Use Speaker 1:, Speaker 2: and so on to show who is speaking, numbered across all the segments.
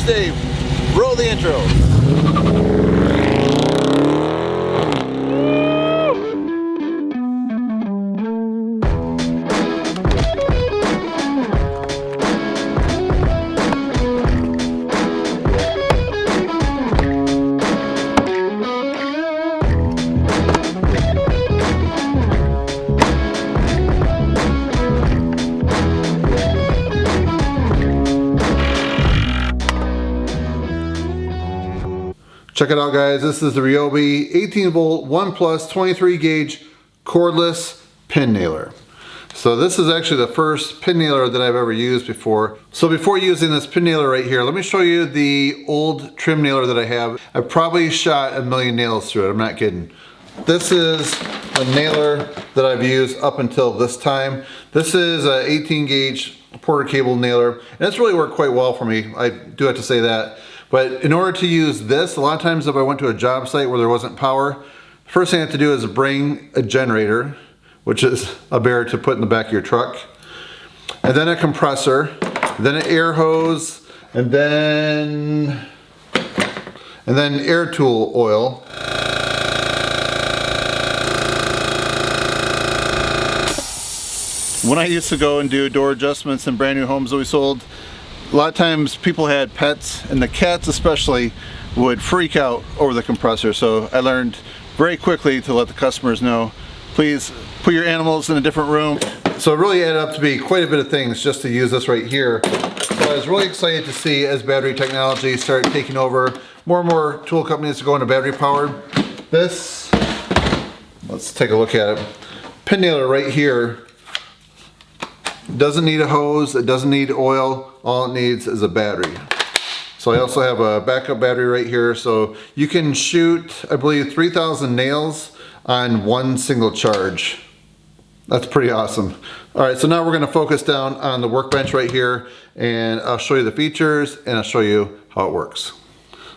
Speaker 1: Dave. Roll the intro.
Speaker 2: Check it out, guys. This is the Ryobi 18 volt 1 plus 23 gauge cordless pin nailer. So this is actually the first pin nailer that I've ever used before. So before using this pin nailer right here, let me show you the old trim nailer that I have. I've probably shot 1 million nails through it. I'm not kidding. This is a nailer that I've used up until this time. This is a 18 gauge Porter cable nailer, and it's really worked quite well for me. I do have to say that. But in order to use this, a lot of times if I went to a job site where there wasn't power, the first thing I have to do is bring a generator, which is a bear to put in the back of your truck, and then a compressor, then an air hose, and then air tool oil. When I used to go and do door adjustments in brand new homes that we sold, a lot of times people had pets, and the cats especially would freak out over the compressor. So I learned very quickly to let the customers know, please put your animals in a different room. So it really added up to be quite a bit of things just to use this right here. So I was really excited to see, as battery technology started taking over, more and more tool companies are going to battery powered. This, let's take a look at it. Pin nailer right here doesn't need a hose, it doesn't need oil, all it needs is a battery. So I also have a backup battery right here, so you can shoot, I believe, 3,000 nails on one single charge. That's pretty awesome. All right, so now we're gonna focus down on the workbench right here, and I'll show you the features and I'll show you how it works.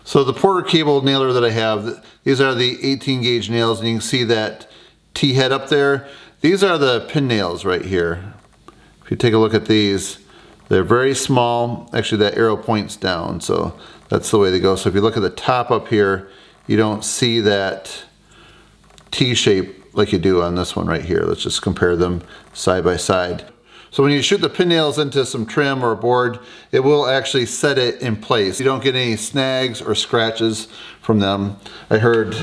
Speaker 2: So the Porter cable nailer that I have, these are the 18 gauge nails, and you can see that T-head up there. These are the pin nails right here. If you take a look at these, they're very small. Actually, that arrow points down, so that's the way they go. So if you look at the top up here, you don't see that T shape like you do on this one right here. Let's just compare them side by side. So when you shoot the pin nails into some trim or a board, it will actually set it in place. You don't get any snags or scratches from them. I heard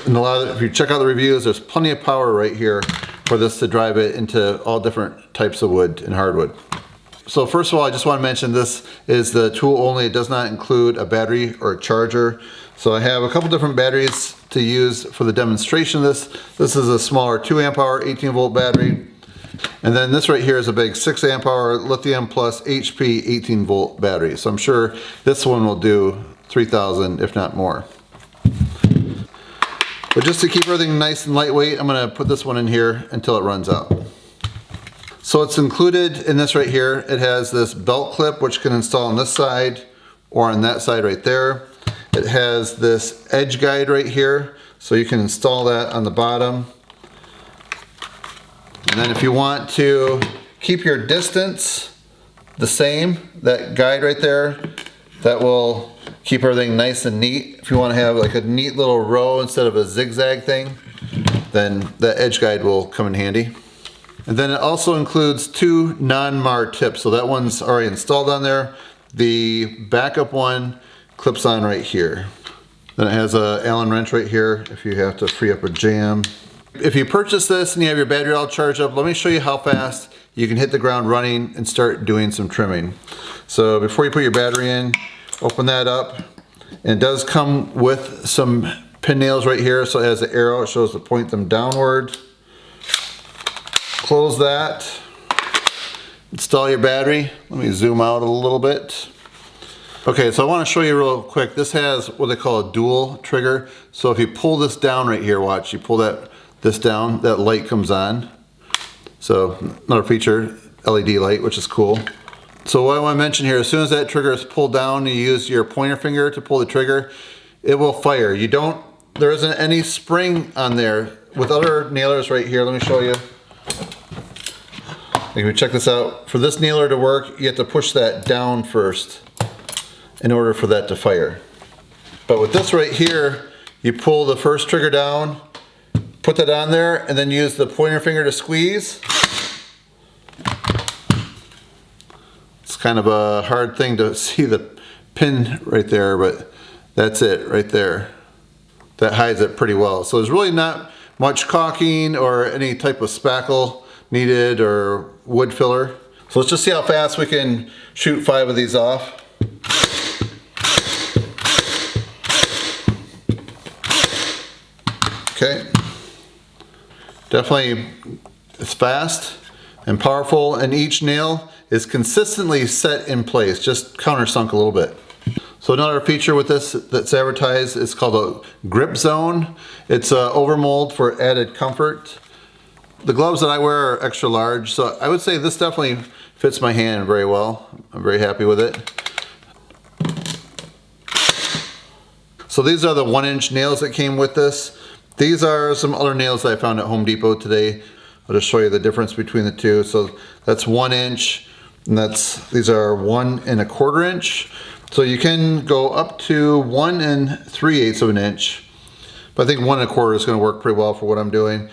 Speaker 2: in a lot of, if you check out the reviews, there's plenty of power right here for this to drive it into all different types of wood and hardwood. So first of all, I just want to mention this is the tool only. It does not include a battery or a charger. So I have a couple different batteries to use for the demonstration of this. This is a smaller 2 amp hour 18 volt battery. And then this right here is a big 6 amp hour lithium plus HP 18 volt battery. So I'm sure this one will do 3,000 if not more. But just to keep everything nice and lightweight, I'm gonna put this one in here until it runs out. So it's included in this right here. It has this belt clip which can install on this side or on that side right there. It has this edge guide right here, so you can install that on the bottom. And then if you want to keep your distance the same, that guide right there, that will keep everything nice and neat. If you want to have like a neat little row instead of a zigzag thing, then the edge guide will come in handy. And then it also includes 2 non-mar tips. So that one's already installed on there. The backup one clips on right here. Then it has a Allen wrench right here if you have to free up a jam. If you purchase this and you have your battery all charged up, let me show you how fast you can hit the ground running and start doing some trimming. So before you put your battery in, open that up. And it does come with some pin nails right here. So it has an arrow, it shows to point them downward. Close that. Install your battery. Let me zoom out a little bit. Okay, so I want to show you real quick. This has what they call a dual trigger. So if you pull this down right here, watch, you pull this down, that light comes on. So another feature, LED light, which is cool. So what I want to mention here, as soon as that trigger is pulled down, you use your pointer finger to pull the trigger, it will fire. There isn't any spring on there. With other nailers right here, let me show you. If you check this out, for this nailer to work, you have to push that down first. in order for that to fire. But with this right here, you pull the first trigger down, put that on there, and then use the pointer finger to squeeze. It's kind of a hard thing to see the pin right there, but that's it right there. That hides it pretty well. So there's really not much caulking or any type of spackle needed or wood filler. So let's just see how fast we can shoot 5 of these off. Okay. Definitely it's fast and powerful, and each nail is consistently set in place, just countersunk a little bit. So another feature with this that's advertised is called a GRIPZONE. It's overmold for added comfort. The gloves that I wear are extra large, so I would say this definitely fits my hand very well. I'm very happy with it. So these are the 1-inch nails that came with this. These are some other nails that I found at Home Depot today. I'll just show you the difference between the two. So that's 1 inch, and these are 1 1/4 inch. So you can go up to 1 3/8 of an inch, but I think 1 1/4 is going to work pretty well for what I'm doing.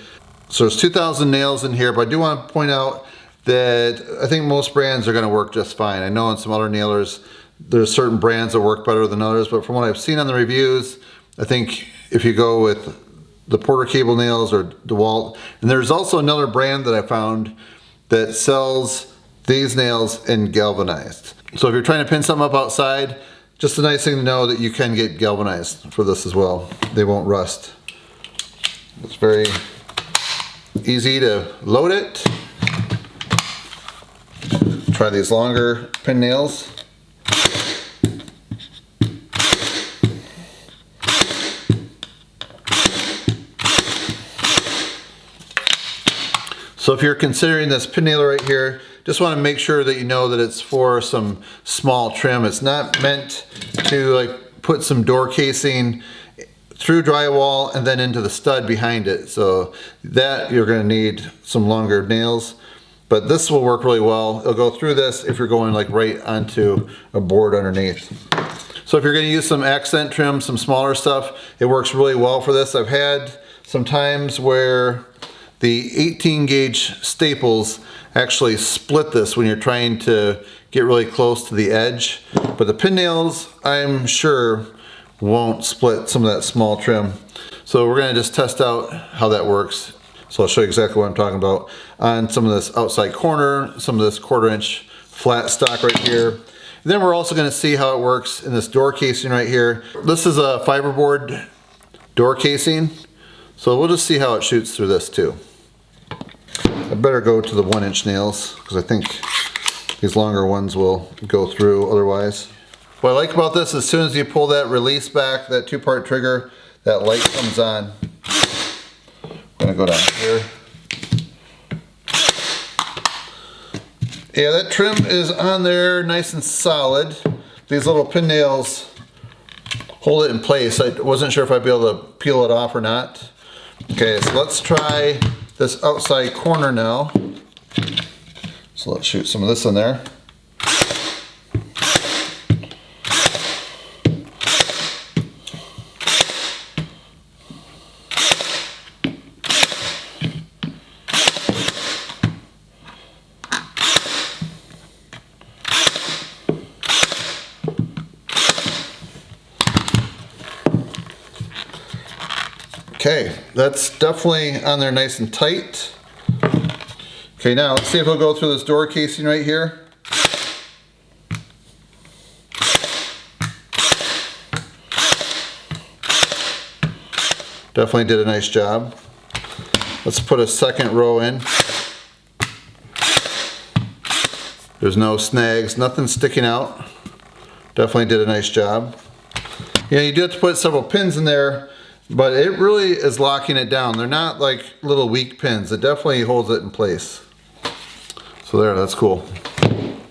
Speaker 2: So there's 2,000 nails in here, but I do want to point out that I think most brands are going to work just fine. I know in some other nailers, there's certain brands that work better than others, but from what I've seen on the reviews, I think if you go with the Porter cable nails or DeWalt, and there's also another brand that I found that sells these nails in galvanized. So if you're trying to pin something up outside, just a nice thing to know that you can get galvanized for this as well. They won't rust. It's very easy to load it. Try these longer pin nails. So if you're considering this pin nailer right here, just want to make sure that you know that it's for some small trim. It's not meant to like put some door casing through drywall and then into the stud behind it. So that you're going to need some longer nails, but this will work really well. It'll go through this if you're going like right onto a board underneath. So if you're going to use some accent trim, some smaller stuff, it works really well for this. I've had some times where the 18 gauge staples actually split this when you're trying to get really close to the edge. But the pin nails, I'm sure, won't split some of that small trim. So we're gonna just test out how that works. So I'll show you exactly what I'm talking about on some of this outside corner, some of this 1/4 inch flat stock right here. And then we're also gonna see how it works in this door casing right here. This is a fiberboard door casing. So we'll just see how it shoots through this too. I better go to the 1-inch nails because I think these longer ones will go through otherwise. What I like about this, as soon as you pull that release back, that 2-part trigger, that light comes on. I'm gonna go down here. Yeah, that trim is on there nice and solid. These little pin nails hold it in place. I wasn't sure if I'd be able to peel it off or not. Okay, so let's try this outside corner now. So let's shoot some of this in there. Okay, that's definitely on there nice and tight. Okay, now let's see if it'll go through this door casing right here. Definitely did a nice job. Let's put a second row in. There's no snags, nothing sticking out. Definitely did a nice job. Yeah, you do have to put several pins in there, but it really is locking it down. They're not like little weak pins. It definitely holds it in place. So there, that's cool.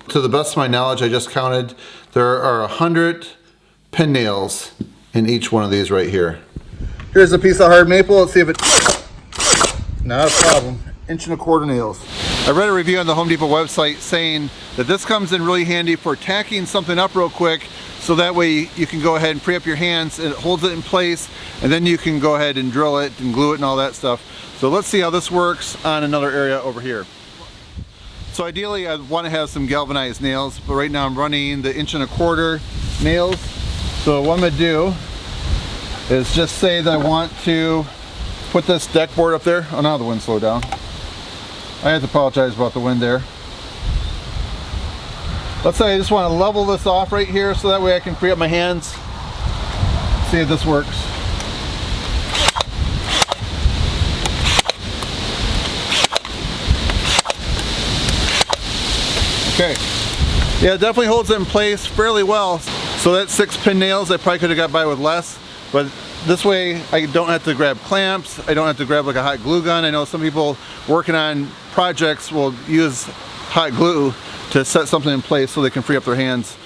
Speaker 2: To the best of my knowledge, I just counted, there are 100 pin nails in each one of these right here. Here's a piece of hard maple. Let's see if it, not a problem. 1.25 inch nails. I read a review on the Home Depot website saying that this comes in really handy for tacking something up real quick so that way you can go ahead and free up your hands and it holds it in place, and then you can go ahead and drill it and glue it and all that stuff. So let's see how this works on another area over here. So ideally I want to have some galvanized nails, but right now I'm running the 1¼ inch nails. So what I'm going to do is just say that I want to put this deck board up there. Oh, now the wind slowed down. I have to apologize about the wind there. Let's say I just want to level this off right here so that way I can free up my hands. See if this works. Okay. Yeah, it definitely holds it in place fairly well. So that's 6-pin nails. I probably could have got by with less, but this way I don't have to grab clamps. I don't have to grab like a hot glue gun. I know some people working on projects will use hot glue to set something in place so they can free up their hands.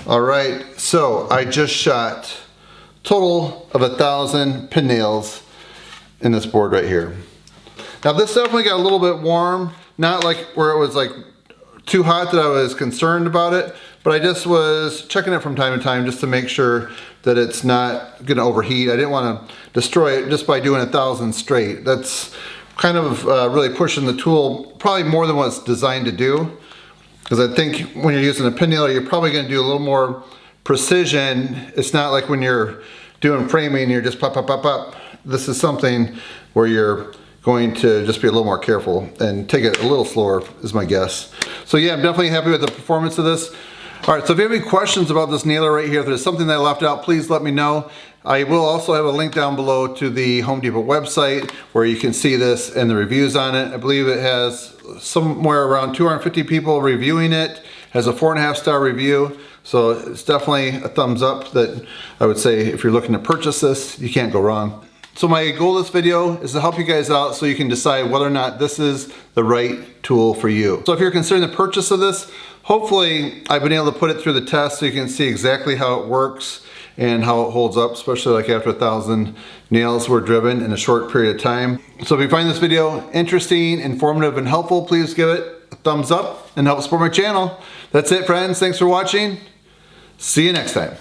Speaker 2: All right, so I just shot total of 1,000 pin nails in this board right here. Now this definitely got a little bit warm, not like where it was like too hot that I was concerned about it, but I just was checking it from time to time just to make sure that it's not gonna overheat. I didn't wanna destroy it just by doing 1,000 straight. That's kind of really pushing the tool probably more than what it's designed to do. Because I think when you're using a pin nailer, you're probably gonna do a little more precision. It's not like when you're doing framing, you're just pop, pop, pop, pop. This is something where you're going to just be a little more careful and take it a little slower is my guess. So yeah, I'm definitely happy with the performance of this. All right, so if you have any questions about this nailer right here, if there's something that I left out, please let me know. I will also have a link down below to the Home Depot website where you can see this and the reviews on it. I believe it has somewhere around 250 people reviewing it, has a 4.5-star review. So it's definitely a thumbs up that I would say if you're looking to purchase this, you can't go wrong. So my goal of this video is to help you guys out so you can decide whether or not this is the right tool for you. So if you're considering the purchase of this, hopefully I've been able to put it through the test so you can see exactly how it works and how it holds up, especially like after 1,000 nails were driven in a short period of time. So if you find this video interesting, informative, and helpful, please give it a thumbs up and help support my channel. That's it, friends. Thanks for watching. See you next time.